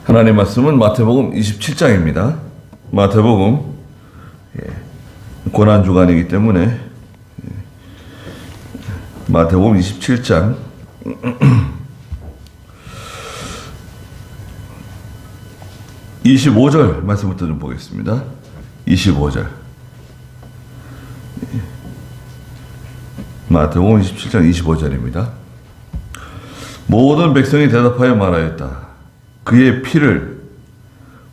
하나님의 말씀은 마태복음 27장입니다. 마태복음 고난주간이기 때문에 마태복음 27장 25절 말씀부터 좀 보겠습니다. 25절 마태복음 27장 25절입니다. 모든 백성이 대답하여 말하였다. 그의 피를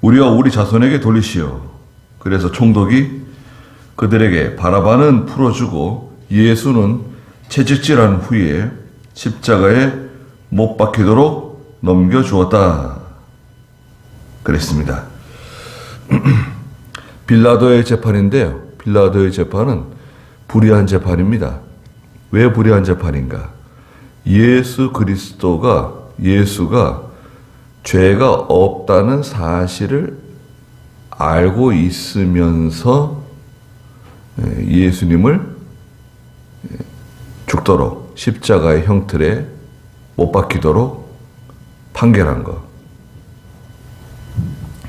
우리와 우리 자손에게 돌리시오. 그래서 총독이 그들에게 바라바는 풀어주고 예수는 채찍질한 후에 십자가에 못 박히도록 넘겨주었다. 그랬습니다. 빌라도의 재판인데요. 빌라도의 재판은 불의한 재판입니다. 왜 불의한 재판인가? 예수가 죄가 없다는 사실을 알고 있으면서 예수님을 죽도록 십자가의 형틀에 못 박히도록 판결한 거,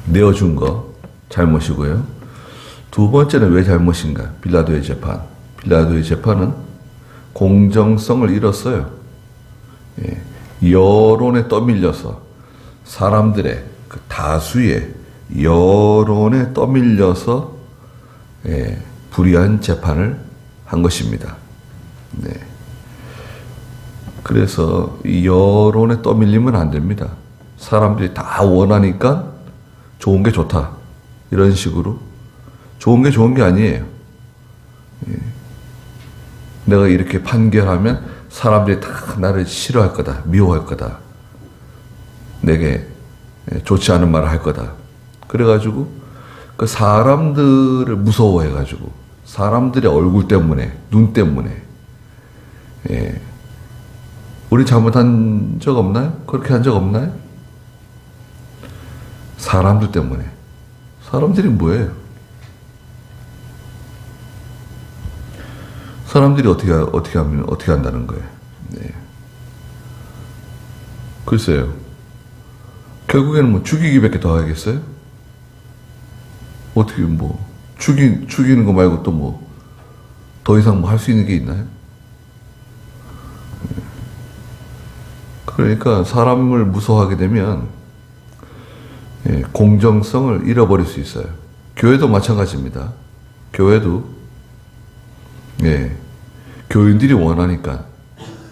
내어준 거 잘못이고요. 두 번째는 왜 잘못인가? 빌라도의 재판. 빌라도의 재판은 공정성을 잃었어요. 여론에 떠밀려서 사람들의 그 다수의 여론에 떠밀려서 불의한 재판을 한 것입니다. 네. 그래서 이 여론에 떠밀리면 안 됩니다. 사람들이 다 원하니까 좋은 게 좋다. 이런 식으로. 좋은 게 좋은 게 아니에요. 내가 이렇게 판결하면 사람들이 다 나를 싫어할 거다. 미워할 거다. 내게 좋지 않은 말을 할 거다. 그래가지고 그 사람들을 무서워해가지고 사람들의 얼굴 때문에, 눈 때문에 우리 잘못한 적 없나요? 그렇게 한 적 없나요? 사람들 때문에. 사람들이 뭐예요? 사람들이 어떻게 한다는 거예요? 네. 글쎄요. 결국에는 뭐 죽이기밖에 더 하겠어요? 어떻게 뭐 죽이는 거 말고 또 뭐 더 이상 뭐 할 수 있는 게 있나요? 그러니까 사람을 무서워하게 되면 공정성을 잃어버릴 수 있어요. 교회도 마찬가지입니다. 교회도 교인들이 원하니까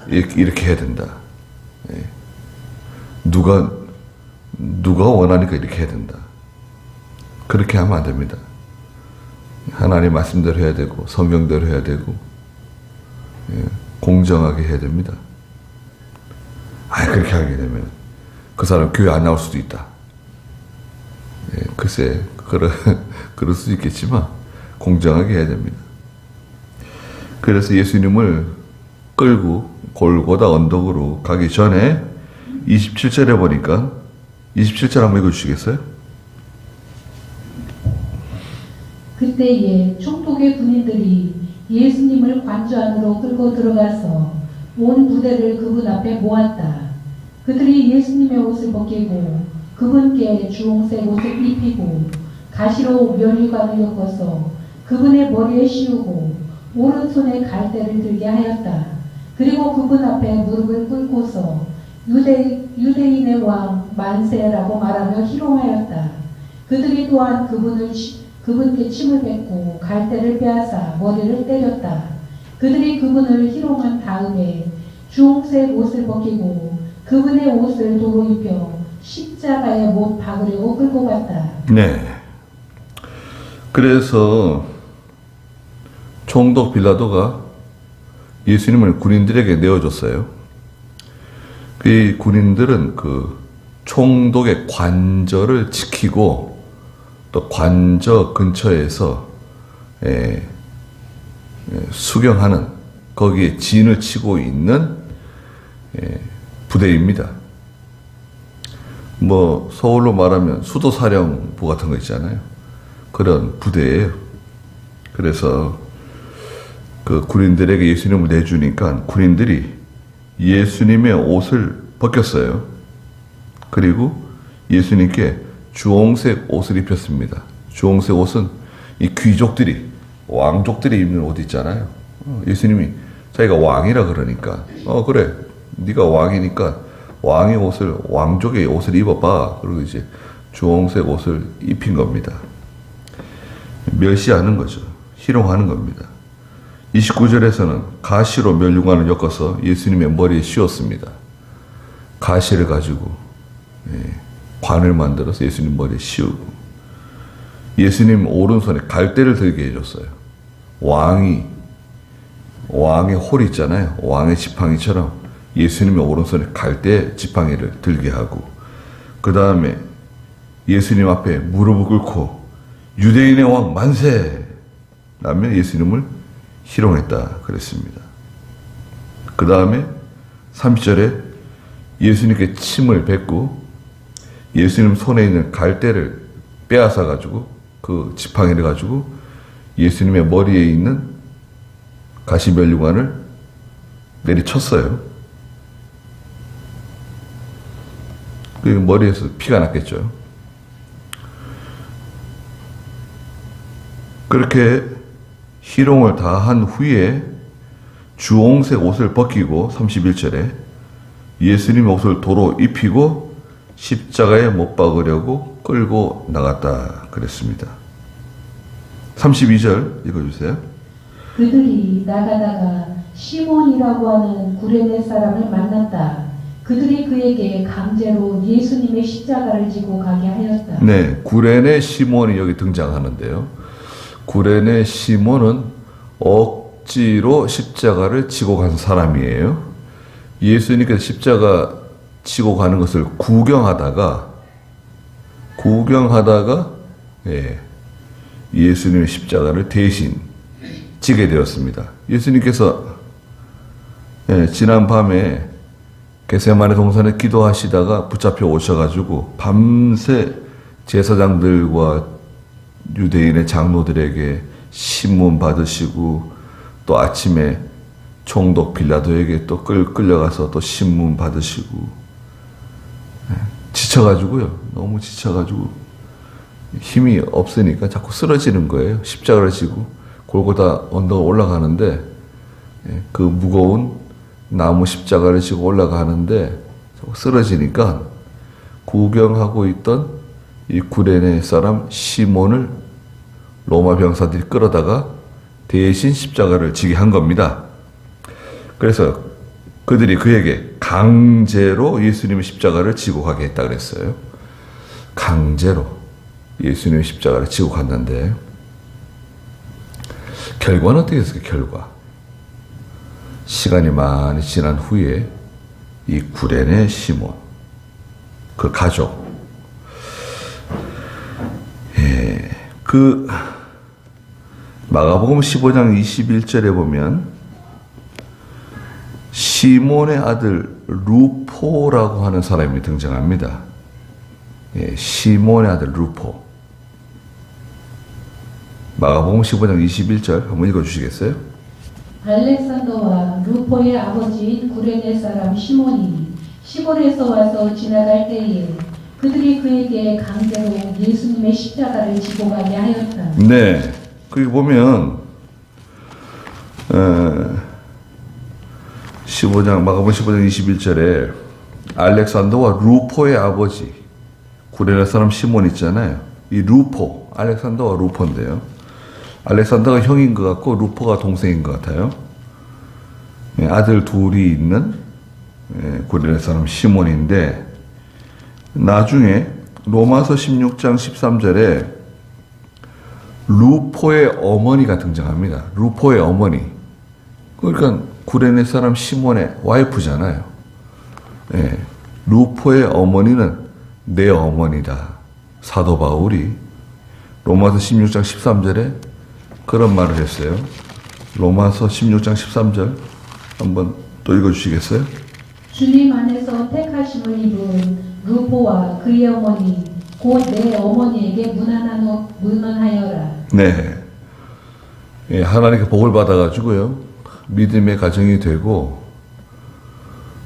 이렇게 해야 된다. 누가 원하니까 이렇게 해야 된다. 그렇게 하면 안 됩니다. 하나님 말씀대로 해야 되고 성경대로 해야 되고 공정하게 해야 됩니다. 그렇게 하게 되면 그 사람 교회 안 나올 수도 있다. 글쎄 그럴 수도 있겠지만 공정하게 해야 됩니다. 그래서 예수님을 끌고 골고다 언덕으로 가기 전에 27절에 보니까 27절 한번 읽어주시겠어요? 그때에 총독의 군인들이 예수님을 관저 안으로 끌고 들어가서 온 부대를 그분 앞에 모았다. 그들이 예수님의 옷을 벗기고 그분께 주홍색 옷을 입히고 가시로 면류관을 엮어서 그분의 머리에 씌우고 오른손에 갈대를 들게 하였다. 그리고 그분 앞에 무릎을 꿇고서 유대인의 왕 만세라고 말하며 희롱하였다. 그들이 또한 그분께 침을 뱉고 갈대를 빼앗아 머리를 때렸다. 그들이 그분을 희롱한 다음에 주홍색 옷을 벗기고 그분의 옷을 도로 입혀 십자가에 못 박으려고 끌고 갔다. 네. 그래서 총독 빌라도가 예수님을 군인들에게 내어줬어요. 그 군인들은 그 총독의 관저를 지키고 또 관저 근처에서 수경하는, 거기에 진을 치고 있는 부대입니다. 뭐 서울로 말하면 수도사령부 같은 거 있잖아요. 그런 부대예요. 그래서 그 군인들에게 예수님을 내주니까 군인들이 예수님의 옷을 벗겼어요. 그리고 예수님께 주홍색 옷을 입혔습니다. 주홍색 옷은 이 귀족들이, 왕족들이 입는 옷 있잖아요. 예수님이 자기가 왕이라 그러니까 그래 네가 왕이니까 왕의 옷을, 왕족의 옷을 입어봐. 그리고 이제 주홍색 옷을 입힌 겁니다. 멸시하는 거죠. 희롱하는 겁니다. 29절에서는 가시로 면류관을 엮어서 예수님의 머리에 씌웠습니다. 가시를 가지고 관을 만들어서 예수님 머리에 씌우고, 예수님 오른손에 갈대를 들게 해줬어요. 왕의 홀 있잖아요. 왕의 지팡이처럼 예수님의 오른손에 갈대 지팡이를 들게 하고, 그 다음에 예수님 앞에 무릎을 꿇고 유대인의 왕 만세! 라며 예수님을 희롱했다 그랬습니다. 그 다음에 30절에 예수님께 침을 뱉고 예수님 손에 있는 갈대를 빼앗아 가지고 그 지팡이를 가지고 예수님의 머리에 있는 가시면류관을 내리쳤어요. 그 머리에서 피가 났겠죠. 그렇게 희롱을 다 한 후에 주홍색 옷을 벗기고 31절에 예수님의 옷을 도로 입히고 십자가에 못 박으려고 끌고 나갔다 그랬습니다. 32절 읽어주세요. 그들이 나가다가 시몬이라고 하는 구레네 사람을 만났다. 그들이 그에게 강제로 예수님의 십자가를 지고 가게 하였다. 네, 구레네 시몬이 여기 등장하는데요. 구레네 시몬은 억지로 십자가를 지고 간 사람이에요. 예수님께서 십자가 지고 가는 것을 구경하다가 예수님의 십자가를 대신 지게 되었습니다. 예수님께서 지난 밤에 겟세마네 동산에 기도하시다가 붙잡혀 오셔가지고 밤새 제사장들과 유대인의 장로들에게 신문 받으시고, 또 아침에 총독 빌라도에게 또 끌려가서 또 신문 받으시고, 지쳐가지고요. 너무 지쳐가지고 힘이 없으니까 자꾸 쓰러지는 거예요. 십자가를 지고 골고다 언덕 올라가는데 그 무거운 나무 십자가를 지고 올라가는데 자꾸 쓰러지니까 구경하고 있던 이 구레네 사람 시몬을 로마 병사들이 끌어다가 대신 십자가를 지게 한 겁니다. 그래서 그들이 그에게 강제로 예수님의 십자가를 지고 가게 했다 그랬어요. 강제로 예수님의 십자가를 지고 갔는데 결과는 어떻게 됐을까요? 결과. 시간이 많이 지난 후에 이 구레네 시몬, 그 가족, 그 마가복음 15장 21절에 보면 시몬의 아들 루포라고 하는 사람이 등장합니다. 시몬의 아들 루포. 마가복음 15장 21절 한번 읽어주시겠어요? 알렉산더와 루포의 아버지인 구레네 사람 시몬이 시골에서 와서 지나갈 때에 그들이 그에게 강제로 예수님의 십자가를 지고 가게 하였다. 네, 거기 보면 15장 21절에 알렉산더와 루포의 아버지 구레네 사람 시몬 있잖아요. 이 루포, 알렉산더와 루포인데요. 알렉산더가 형인 것 같고 루포가 동생인 것 같아요. 아들 둘이 있는 구레네 사람 시몬인데, 나중에 로마서 16장 13절에 루포의 어머니가 등장합니다. 루포의 어머니. 그러니까 구레네 사람 시몬의 와이프잖아요. 루포의 어머니는 내 어머니다. 사도 바울이 로마서 16장 13절에 그런 말을 했어요. 로마서 16장 13절 한번 또 읽어주시겠어요? 주님 안에서 택하심을 입은 루포와 그의 어머니 곧 내 어머니에게 문안하여라. 네, 하나님께 복을 받아가지고요 믿음의 가정이 되고,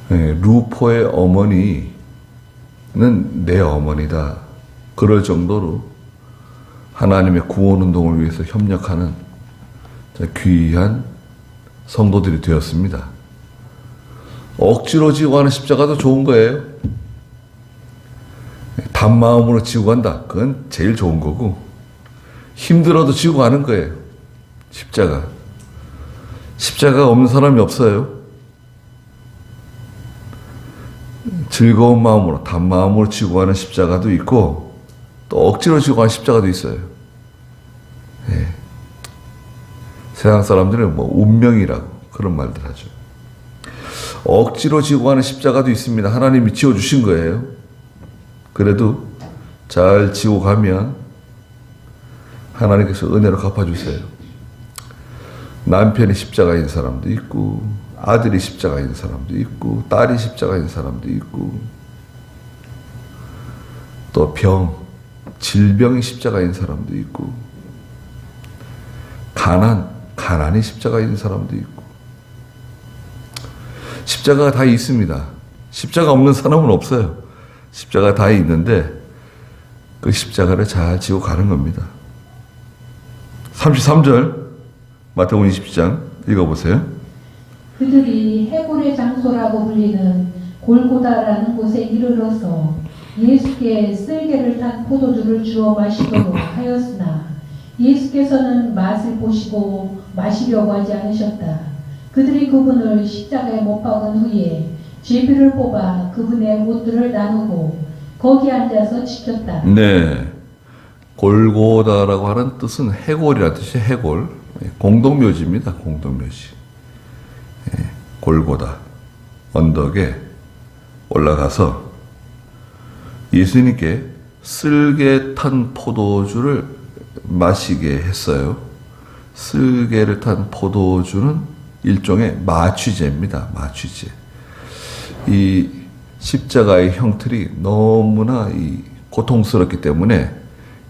루포의 어머니 내 어머니다. 그럴 정도로 하나님의 구원운동을 위해서 협력하는 귀한 성도들이 되었습니다. 억지로 지고 가는 십자가도 좋은 거예요. 단마음으로 지고 간다. 그건 제일 좋은 거고, 힘들어도 지고 가는 거예요. 십자가 없는 사람이 없어요. 즐거운 마음으로, 단마음으로 지고 가는 십자가도 있고, 또 억지로 지고 가는 십자가도 있어요. 예. 세상 사람들은 뭐 운명이라고 그런 말들 하죠. 억지로 지고 가는 십자가도 있습니다. 하나님이 지어주신 거예요. 그래도 잘 지고 가면 하나님께서 은혜로 갚아주세요. 남편이 십자가인 사람도 있고, 아들이 십자가인 사람도 있고, 딸이 십자가인 사람도 있고, 또 질병이 십자가인 사람도 있고, 가난이 십자가인 사람도 있고, 십자가가 다 있습니다. 십자가 없는 사람은 없어요. 십자가 다 있는데 그 십자가를 잘 지고 가는 겁니다. 33절 마태복음 27장 읽어보세요. 그들이 해골의 장소라고 불리는 골고다라는 곳에 이르러서 예수께 쓸개를 탄 포도주를 주어 마시도록 하였으나 예수께서는 맛을 보시고 마시려고 하지 않으셨다. 그들이 그분을 십자가에 못 박은 후에 제비를 뽑아 그분의 옷들을 나누고 거기 앉아서 지켰다. 네, 골고다라고 하는 뜻은 해골이라는 뜻이 해골. 공동묘지입니다. 공동묘지. 골고다 언덕에 올라가서 예수님께 쓸개 탄 포도주를 마시게 했어요. 쓸개를 탄 포도주는 일종의 마취제입니다. 마취제. 이 십자가의 형틀이 너무나 고통스럽기 때문에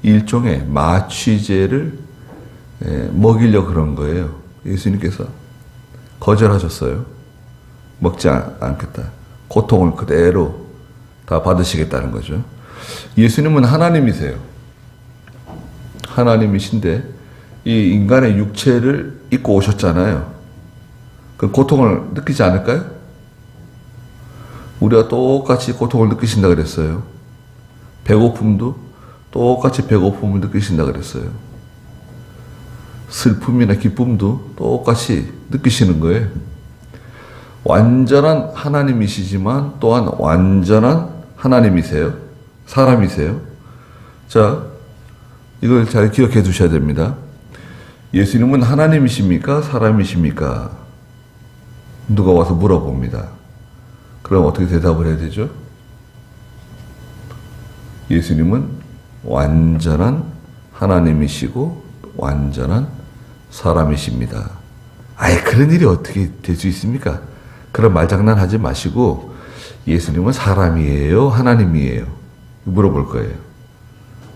일종의 마취제를 먹이려고 그런 거예요. 예수님께서 거절하셨어요. 먹지 않겠다. 고통을 그대로 다 받으시겠다는 거죠. 예수님은 하나님이세요. 하나님이신데 이 인간의 육체를 입고 오셨잖아요. 그 고통을 느끼지 않을까요? 우리가 똑같이 고통을 느끼신다 그랬어요. 배고픔도 똑같이 배고픔을 느끼신다 그랬어요. 슬픔이나 기쁨도 똑같이 느끼시는 거예요. 완전한 하나님이시지만 또한 완전한 하나님이세요. 사람이세요. 자, 이걸 잘 기억해 두셔야 됩니다. 예수님은 하나님이십니까? 사람이십니까? 누가 와서 물어봅니다. 그럼 어떻게 대답을 해야 되죠? 예수님은 완전한 하나님이시고 완전한 사람이십니다. 아예 그런 일이 어떻게 될 수 있습니까? 그런 말장난 하지 마시고 예수님은 사람이에요? 하나님이에요? 물어볼 거예요.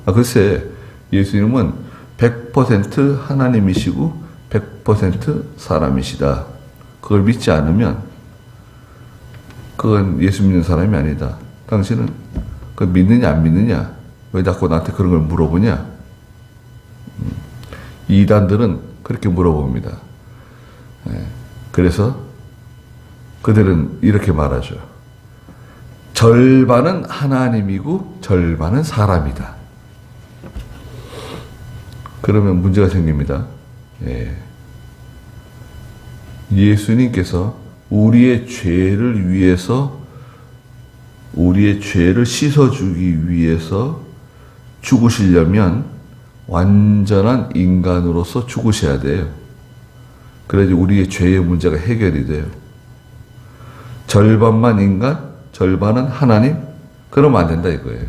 글쎄, 예수님은 100% 하나님이시고 100% 사람이시다. 그걸 믿지 않으면 그건 예수 믿는 사람이 아니다. 당신은 그걸 믿느냐 안 믿느냐? 왜 자꾸 나한테 그런 걸 물어보냐? 이단들은 그렇게 물어봅니다. 그래서 그들은 이렇게 말하죠. 절반은 하나님이고 절반은 사람이다. 그러면 문제가 생깁니다. 예수님께서 우리의 죄를 위해서, 우리의 죄를 씻어주기 위해서 죽으시려면 완전한 인간으로서 죽으셔야 돼요. 그래야지 우리의 죄의 문제가 해결이 돼요. 절반만 인간, 절반은 하나님? 그러면 안 된다 이거예요.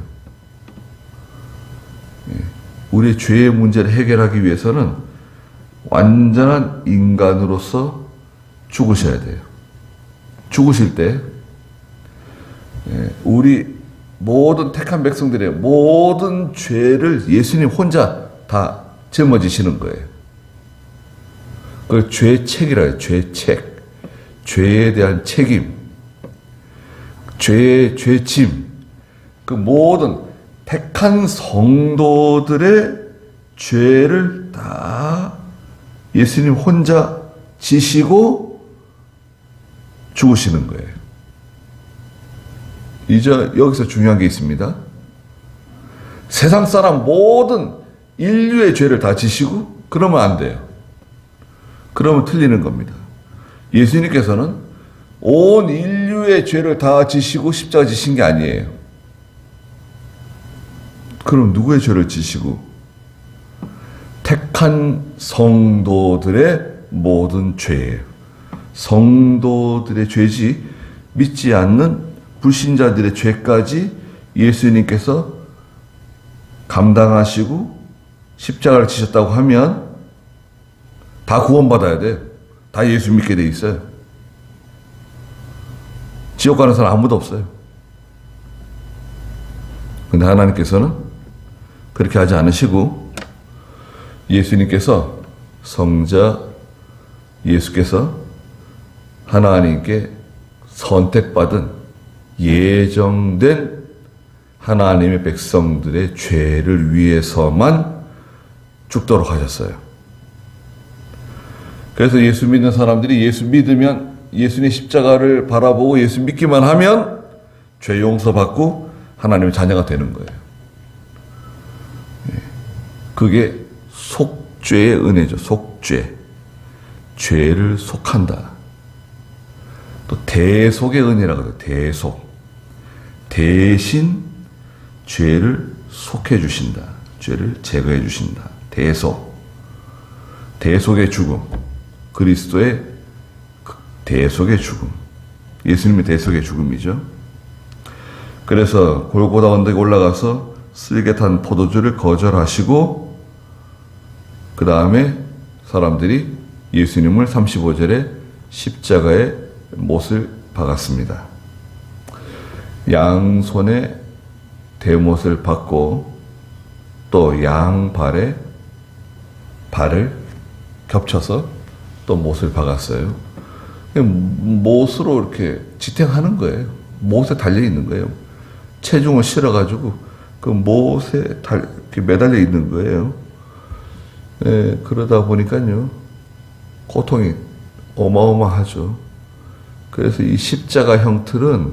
우리의 죄의 문제를 해결하기 위해서는 완전한 인간으로서 죽으셔야 돼요. 죽으실 때 우리 모든 택한 백성들의 모든 죄를 예수님 혼자 다 짊어지시는 거예요. 그걸 죄책이라 해요. 죄책. 죄에 대한 책임. 죄의 죄짐. 그 모든 택한 성도들의 죄를 다 예수님 혼자 지시고 죽으시는 거예요. 이제 여기서 중요한 게 있습니다. 세상 사람 모든 인류의 죄를 다 지시고 그러면 안 돼요. 그러면 틀리는 겁니다. 예수님께서는 온 인류의 죄를 다 지시고 십자가 지신 게 아니에요. 그럼 누구의 죄를 지시고? 택한 성도들의 모든 죄예요. 성도들의 죄지 믿지 않는 불신자들의 죄까지 예수님께서 감당하시고 십자가를 지셨다고 하면 다 구원받아야 돼요. 다 예수 믿게 돼 있어요. 지옥 가는 사람 아무도 없어요. 근데 하나님께서는 그렇게 하지 않으시고 예수님께서 성자 예수께서 하나님께 선택받은 예정된 하나님의 백성들의 죄를 위해서만 죽도록 하셨어요. 그래서 예수 믿는 사람들이 예수 믿으면 예수님의 십자가를 바라보고 예수 믿기만 하면 죄 용서받고 하나님의 자녀가 되는 거예요. 그게 속죄의 은혜죠. 속죄. 죄를 속한다. 또 대속의 은혜라고 해요. 대속. 대신 죄를 속해 주신다. 죄를 제거해 주신다. 대속. 대속의 죽음. 그리스도의 대속의 죽음. 예수님의 대속의 죽음이죠. 그래서 골고다 언덕에 올라가서 쓸개 탄 포도주를 거절하시고 그 다음에 사람들이 예수님을 35절에 십자가에 못을 박았습니다. 양손에 대못을 박고 또 양발에 발을 겹쳐서 또 못을 박았어요. 못으로 이렇게 지탱하는 거예요. 못에 달려있는 거예요. 체중을 실어가지고 그 못에 이렇게 매달려 있는 거예요. 예, 그러다 보니까요, 고통이 어마어마하죠. 그래서 이 십자가 형틀은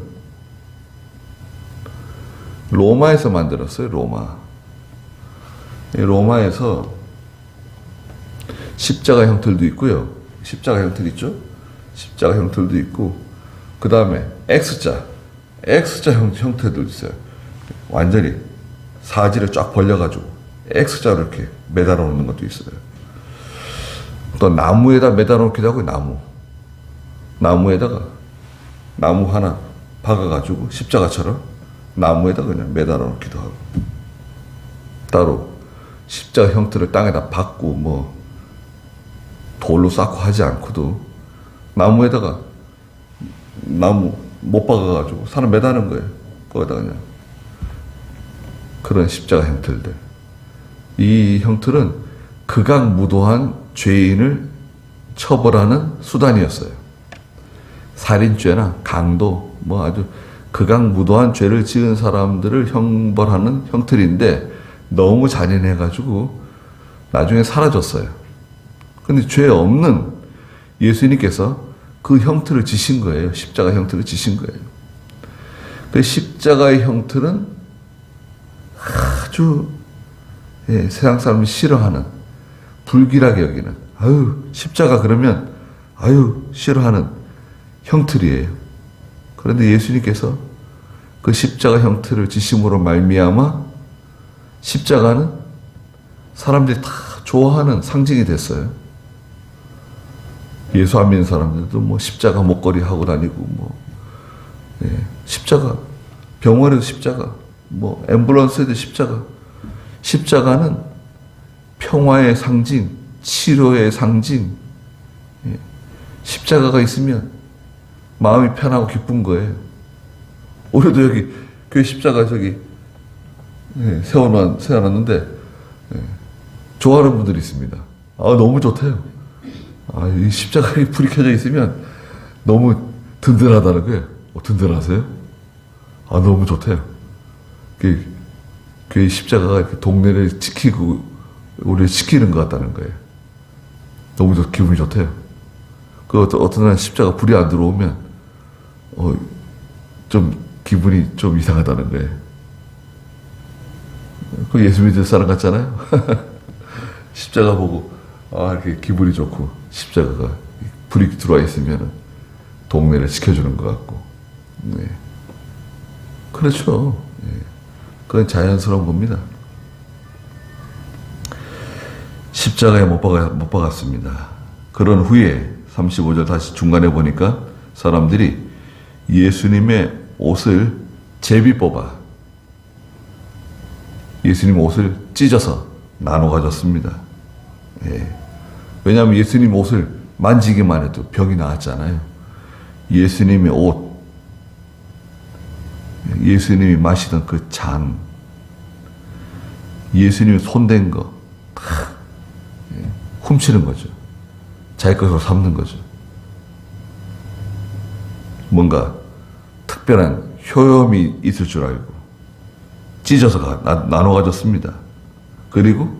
로마에서 만들었어요, 로마. 로마에서 십자가 형틀도 있고요. 십자가 형틀 있죠? 십자가 형틀도 있고, 그 다음에 X자 형태도 있어요. 완전히 사지를 쫙 벌려가지고 X자로 이렇게 매달아 놓는 것도 있어요. 또 나무에다 매달아 놓기도 하고, 나무에다가 나무 하나 박아가지고 십자가처럼 나무에다 그냥 매달아 놓기도 하고, 따로 십자가 형태를 땅에다 박고 뭐 돌로 쌓고 하지 않고도 나무에다가 나무 못 박아가지고 사람 매다는 거예요. 거기다가 그냥. 그런 십자가 형틀들. 이 형틀은 극악무도한 죄인을 처벌하는 수단이었어요. 살인죄나 강도, 뭐 아주 극악무도한 죄를 지은 사람들을 형벌하는 형틀인데 너무 잔인해가지고 나중에 사라졌어요. 근데 죄 없는 예수님께서 그 형틀을 지신 거예요. 십자가 형틀을 지신 거예요. 그 십자가의 형틀은 아주 세상 사람이 싫어하는, 불길하게 여기는, 십자가 그러면 싫어하는 형틀이에요. 그런데 예수님께서 그 십자가 형틀을 지심으로 말미암아 십자가는 사람들이 다 좋아하는 상징이 됐어요. 예수 안 믿는 사람들도 뭐 십자가 목걸이 하고 다니고, 뭐, 십자가, 병원에도 십자가, 뭐, 앰뷸런스에도 십자가. 십자가는 평화의 상징, 치료의 상징. 십자가가 있으면 마음이 편하고 기쁜 거예요. 우리도 여기 교회 십자가 저기 세워놨는데 좋아하는 분들이 있습니다. 너무 좋대요. 이 십자가에 불이 켜져 있으면 너무 든든하다는 거예요. 든든하세요? 너무 좋대요. 그 십자가가 이렇게 동네를 지키고 우리를 지키는 것 같다는 거예요. 너무 기분이 좋대요. 그 어떤 날 십자가 불이 안 들어오면 좀 기분이 좀 이상하다는 거예요. 그 예수 믿을 사람 같잖아요. 십자가 보고 이렇게 기분이 좋고 십자가가 불이 들어와 있으면 동네를 지켜주는 것 같고. 네. 그렇죠. 네. 그건 자연스러운 겁니다. 십자가에 못 박았습니다. 그런 후에 35절 다시 중간에 보니까 사람들이 예수님의 옷을 제비 뽑아 예수님 옷을 찢어서 나눠 가졌습니다. 예. 왜냐하면 예수님 옷을 만지기만 해도 병이 나았잖아요. 예수님의 옷, 예수님이 마시던 그 잔, 예수님이 손댄 거 다 훔치는 거죠. 자기 것으로 삼는 거죠. 뭔가 특별한 효험이 있을 줄 알고 찢어서 나눠 가졌습니다. 그리고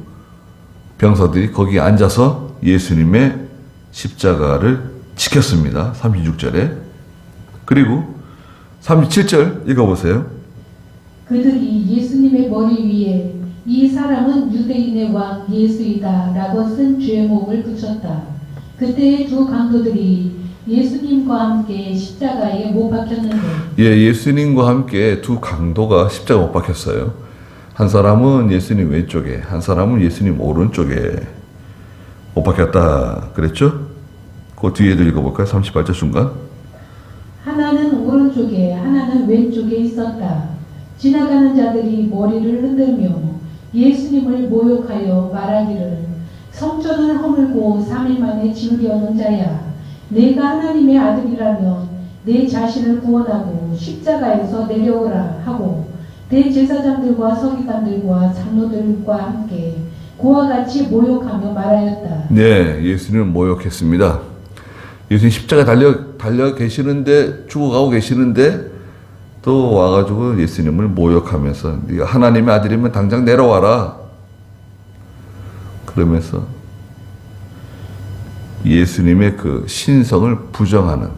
병사들이 거기에 앉아서 예수님의 십자가를 지켰습니다. 36절에. 그리고 37절 읽어보세요. 그들이 예수님의 머리 위에 이 사람은 유대인의 왕 예수이다 라고 쓴 죄목을 붙였다. 그때 두 강도들이 예수님과 함께 십자가에 못 박혔는데. 예, 예수님과 함께 두 강도가 십자가 못 박혔어요. 한 사람은 예수님 왼쪽에, 한 사람은 예수님 오른쪽에 못 박혔다 그랬죠? 그 뒤에도 읽어볼까요? 38절 중간. 하나는 오른쪽에, 하나는 왼쪽에 있었다. 지나가는 자들이 머리를 흔들며 예수님을 모욕하여 말하기를 성전을 허물고 3일 만에 지으려는 자야. 내가 하나님의 아들이라면 내 자신을 구원하고 십자가에서 내려오라 하고 대제사장들과 서기관들과 장로들과 함께 그와 같이 모욕하며 말하였다. 네, 예수님을 모욕했습니다. 예수님 십자가에 달려 계시는데, 죽어가고 계시는데 또 와가지고 예수님을 모욕하면서 네가 하나님의 아들이면 당장 내려와라 그러면서 예수님의 그 신성을 부정하는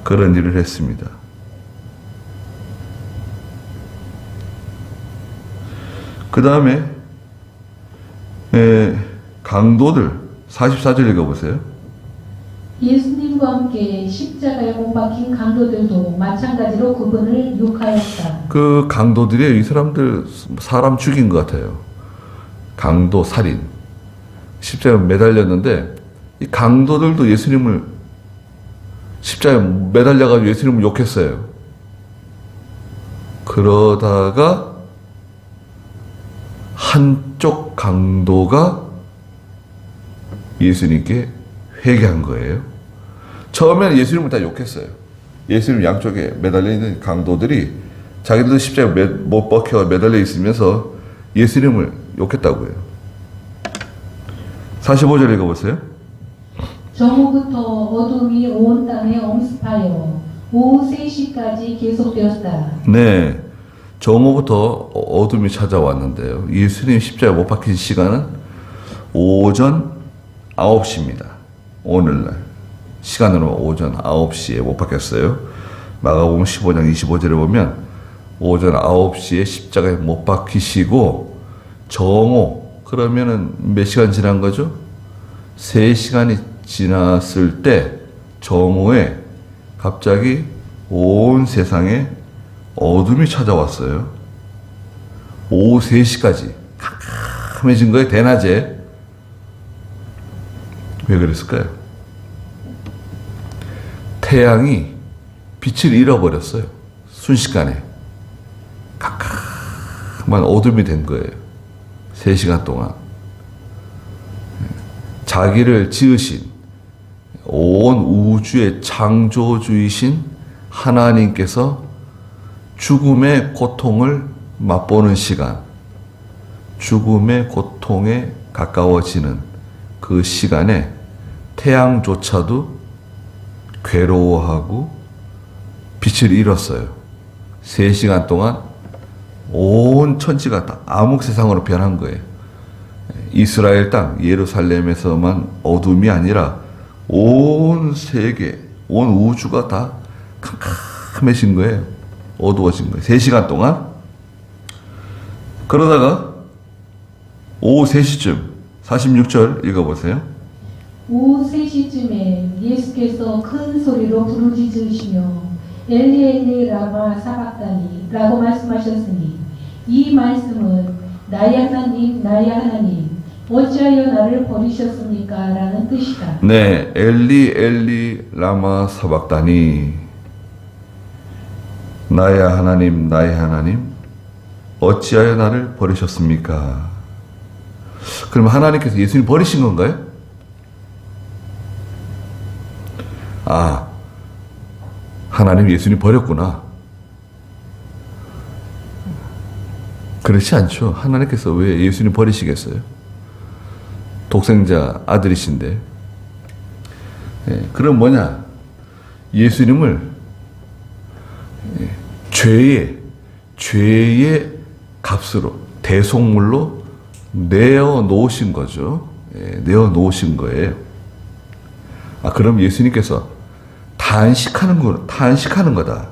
그런 일을 했습니다. 그 다음에 강도들 44절 읽어보세요. 예수님과 함께 십자가에 못 박힌 강도들도 마찬가지로 그분을 욕하였다. 그 강도들이 이 사람들 사람 죽인 것 같아요. 강도, 살인. 십자가에 매달렸는데 이 강도들도 예수님을 십자가에 매달려가지고 예수님을 욕했어요. 그러다가 한쪽 강도가 예수님께 회개한 거예요. 처음에는 예수님을 다 욕했어요. 예수님 양쪽에 매달려 있는 강도들이 자기들도 십자가에 못 박혀 매달려 있으면서 예수님을 욕했다고요. 45절 읽어보세요. 정오부터 어둠이 온 땅에 엄습하여 오후 3시까지 계속되었다. 네, 정오부터 어둠이 찾아왔는데요. 예수님 십자가에 못 박힌 시간은 오전 9시입니다. 오늘날 시간으로 오전 9시에 못 박혔어요. 마가복음 15장 25절에 보면 오전 9시에 십자가에 못 박히시고 정오 그러면은 몇 시간 지난 거죠? 3시간이 지났을 때 정오에 갑자기 온 세상에 어둠이 찾아왔어요. 오후 3시까지 캄캄해진 거예요. 대낮에. 왜 그랬을까요? 태양이 빛을 잃어버렸어요. 순식간에. 캄캄한 어둠이 된 거예요. 3시간 동안. 자기를 지으신 온 우주의 창조주이신 하나님께서 죽음의 고통을 맛보는 시간, 죽음의 고통에 가까워지는 그 시간에 태양조차도 괴로워하고 빛을 잃었어요. 3시간 동안 온 천지가 다 암흑 세상으로 변한 거예요. 이스라엘 땅 예루살렘에서만 어둠이 아니라 온 세계, 온 우주가 다 캄캄해진 거예요. 어두워진 거예요. 3시간 동안. 그러다가 오후 3시쯤 46절 읽어보세요. 오후 3시쯤에 예수께서 큰 소리로 부르짖으시며 엘리 엘리 라마 사박다니 라고 말씀하셨으니 이 말씀은 나의 하나님 나의 하나님 어찌하여 나를 버리셨습니까? 라는 뜻이다. 네, 엘리 엘리 라마 사박다니, 나의 하나님 나의 하나님 어찌하여 나를 버리셨습니까? 그럼 하나님께서 예수님 버리신 건가요? 아, 하나님 예수님 버렸구나. 그렇지 않죠. 하나님께서 왜 예수님 버리시겠어요? 독생자 아들이신데. 그럼 뭐냐? 예수님을 죄의 값으로, 대속물로 내어 놓으신 거죠. 내어 놓으신 거예요. 아, 그럼 예수님께서 탄식하는 거다.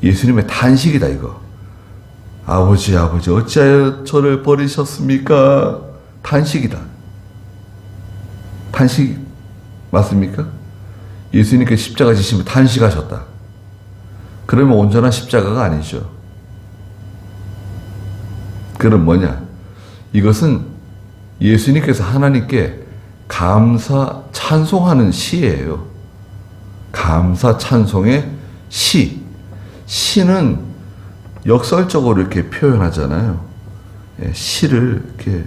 예수님의 탄식이다, 이거. 아버지, 어찌하여 저를 버리셨습니까? 탄식이다. 탄식 맞습니까? 예수님께 십자가 지시면 탄식하셨다. 그러면 온전한 십자가가 아니죠. 그럼 뭐냐? 이것은 예수님께서 하나님께 감사 찬송하는 시예요. 감사 찬송의 시. 시는 역설적으로 이렇게 표현하잖아요. 시를 이렇게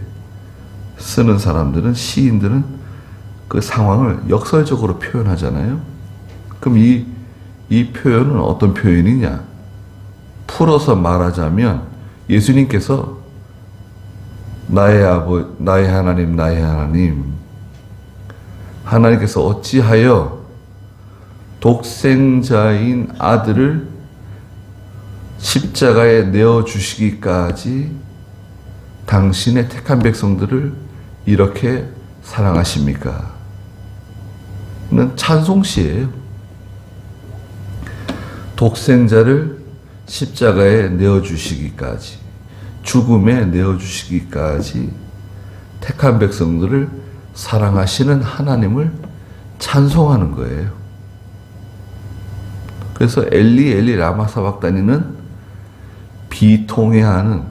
쓰는 사람들은, 시인들은 그 상황을 역설적으로 표현하잖아요. 그럼 이 표현은 어떤 표현이냐? 풀어서 말하자면 예수님께서 나의 하나님, 나의 하나님, 하나님께서 어찌하여 독생자인 아들을 십자가에 내어주시기까지 당신의 택한 백성들을 이렇게 사랑하십니까? 는 찬송시예요. 독생자를 십자가에 내어주시기까지, 죽음에 내어주시기까지 택한 백성들을 사랑하시는 하나님을 찬송하는 거예요. 그래서 엘리 엘리 라마 사박다니는 비통해하는,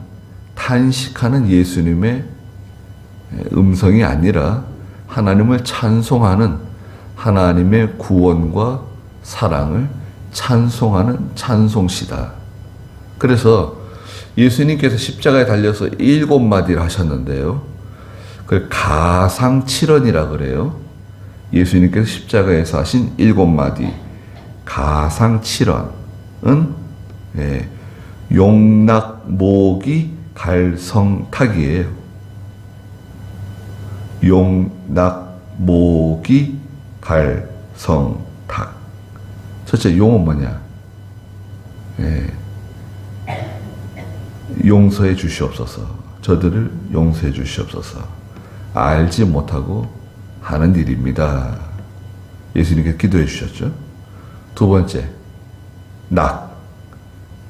탄식하는 예수님의 음성이 아니라 하나님을 찬송하는, 하나님의 구원과 사랑을 찬송하는 찬송시다. 그래서 예수님께서 십자가에 달려서 7마디를 하셨는데요. 그걸 가상칠언이라 그래요. 예수님께서 십자가에서 하신 7마디 가상칠언은 용낙모기 갈성탁이에요. 용낙모기 갈성탁. 첫째 용은 뭐냐? 용서해 주시옵소서. 저들을 용서해 주시옵소서. 알지 못하고 하는 일입니다. 예수님께서 기도해 주셨죠. 두 번째, 낙.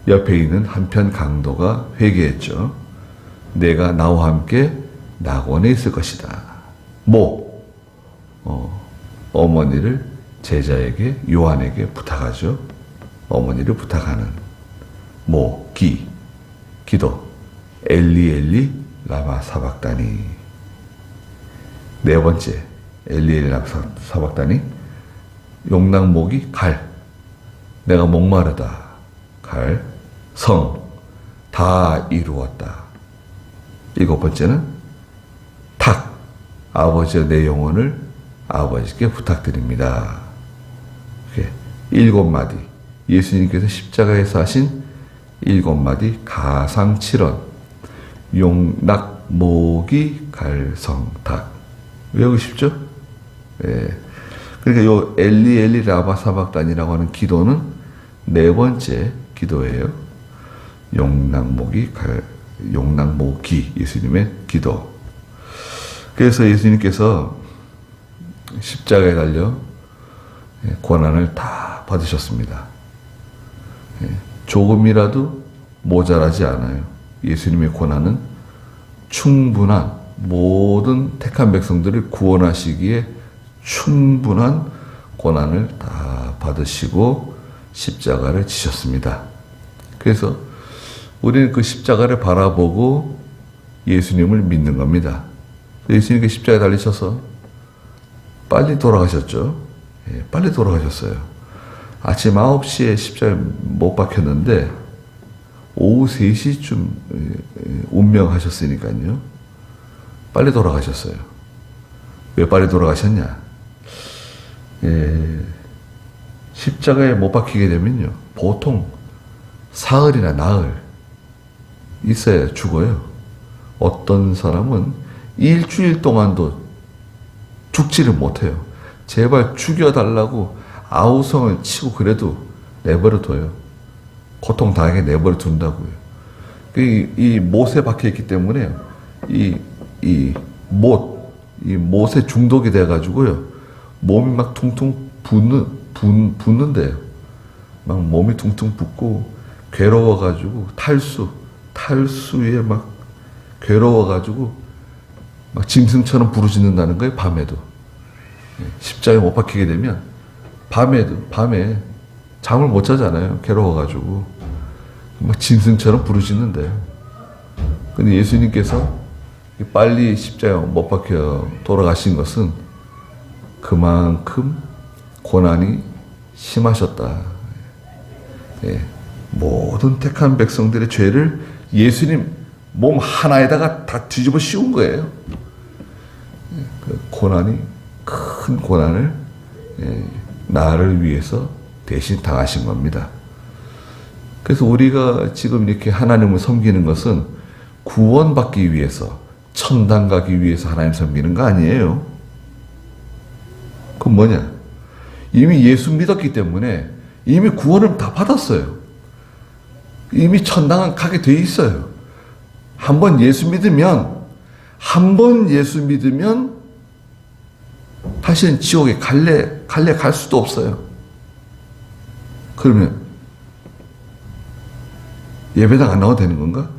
옆에 있는 한편 강도가 회개했죠. 내가 나와 함께 낙원에 있을 것이다. 모. 어머니를 제자에게, 요한에게 부탁하죠. 어머니를 부탁하는. 모. 기도. 엘리 엘리 라마 사박다니. 네 번째, 엘리 엘리 라마 사박다니. 용낙모기 갈. 내가 목마르다. 갈. 성. 다 이루었다. 7번째는 탁. 아버지여 내 영혼을 아버지께 부탁드립니다. 7마디. 예수님께서 십자가에서 하신 7마디 가상칠언. 용낙모기 갈성탁. 외우고 싶죠? 그러니까 요 엘리 엘리 라마 사박단이라고 하는 기도는 4번째 기도예요. 용낙모기 예수님의 기도. 그래서 예수님께서 십자가에 달려 고난을 다 받으셨습니다. 조금이라도 모자라지 않아요. 예수님의 고난은 충분한, 모든 택한 백성들을 구원하시기에 충분한 고난을 다 받으시고 십자가를 지셨습니다. 그래서 우리는 그 십자가를 바라보고 예수님을 믿는 겁니다. 예수님께 십자가에 달리셔서 빨리 돌아가셨죠. 빨리 돌아가셨어요. 아침 9시에 십자가에 못 박혔는데 오후 3시쯤 운명하셨으니까요. 빨리 돌아가셨어요. 왜 빨리 돌아가셨냐? 십자가에 못 박히게 되면요, 보통 사흘이나 나흘 있어야 죽어요. 어떤 사람은 일주일 동안도 죽지를 못해요. 제발 죽여달라고 아우성을 치고 그래도 내버려 둬요. 고통당하게 내버려 둔다고요. 이 못에 박혀있기 때문에 이 못에 중독이 돼가지고요, 몸이 막 퉁퉁 붓는데요. 막 몸이 퉁퉁 붓고 괴로워가지고 탈수에 막 괴로워가지고 막 짐승처럼 부르짖는다는 거예요. 밤에도. 십자가에 못 박히게 되면 밤에 잠을 못 자잖아요. 괴로워가지고 막 짐승처럼 부르짖는데요. 근데 예수님께서 빨리 십자가에 못 박혀 돌아가신 것은 그만큼 고난이 심하셨다. 모든 택한 백성들의 죄를 예수님 몸 하나에다가 다 뒤집어 씌운 거예요. 그 고난이, 큰 고난을 나를 위해서 대신 당하신 겁니다. 그래서 우리가 지금 이렇게 하나님을 섬기는 것은 구원받기 위해서, 천당 가기 위해서 하나님 섬기는 거 아니에요. 그건 뭐냐? 이미 예수 믿었기 때문에 이미 구원을 다 받았어요. 이미 천당은 가게 돼 있어요. 한 번 예수 믿으면 다시는 지옥에 갈래 갈 수도 없어요. 그러면 예배당 안 나와도 되는 건가?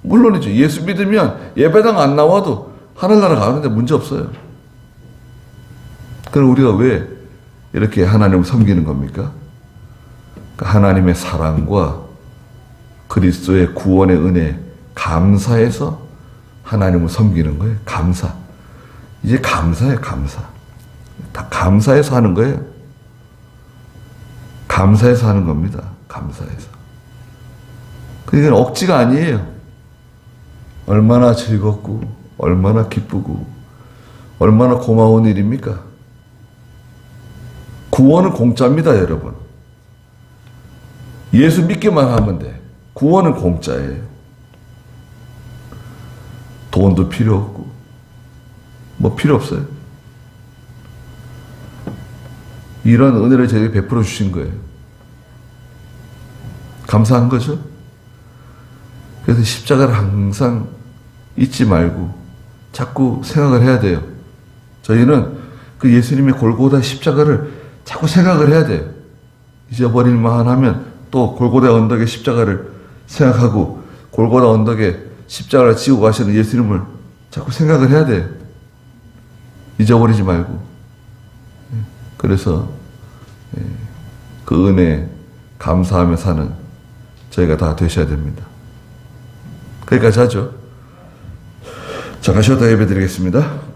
물론이죠. 예수 믿으면 예배당 안 나와도 하늘나라 가는데 문제 없어요. 그럼 우리가 왜 이렇게 하나님을 섬기는 겁니까? 하나님의 사랑과 그리스도의 구원의 은혜 감사해서 하나님을 섬기는 거예요. 감사. 이제 감사예요. 감사. 다 감사해서 하는 거예요. 감사해서 하는 겁니다. 감사해서. 그러니까 억지가 아니에요. 얼마나 즐겁고 얼마나 기쁘고 얼마나 고마운 일입니까? 구원은 공짜입니다, 여러분. 예수 믿기만 하면 돼. 구원은 공짜예요. 돈도 필요 없고 뭐 필요 없어요. 이런 은혜를 저에게 베풀어 주신 거예요. 감사한 거죠. 그래서 십자가를 항상 잊지 말고 자꾸 생각을 해야 돼요. 저희는 그 예수님의 골고다 십자가를 자꾸 생각을 해야 돼요. 잊어버릴만 하면 또 골고다 언덕의 십자가를 생각하고 골고다 언덕에 십자가를 지고 가시는 예수님을 자꾸 생각을 해야 돼요. 잊어버리지 말고. 그래서 그 은혜 감사하며 사는 저희가 다 되셔야 됩니다. 거기까지 하죠. 잠깐 쉬었다 예배 드리겠습니다.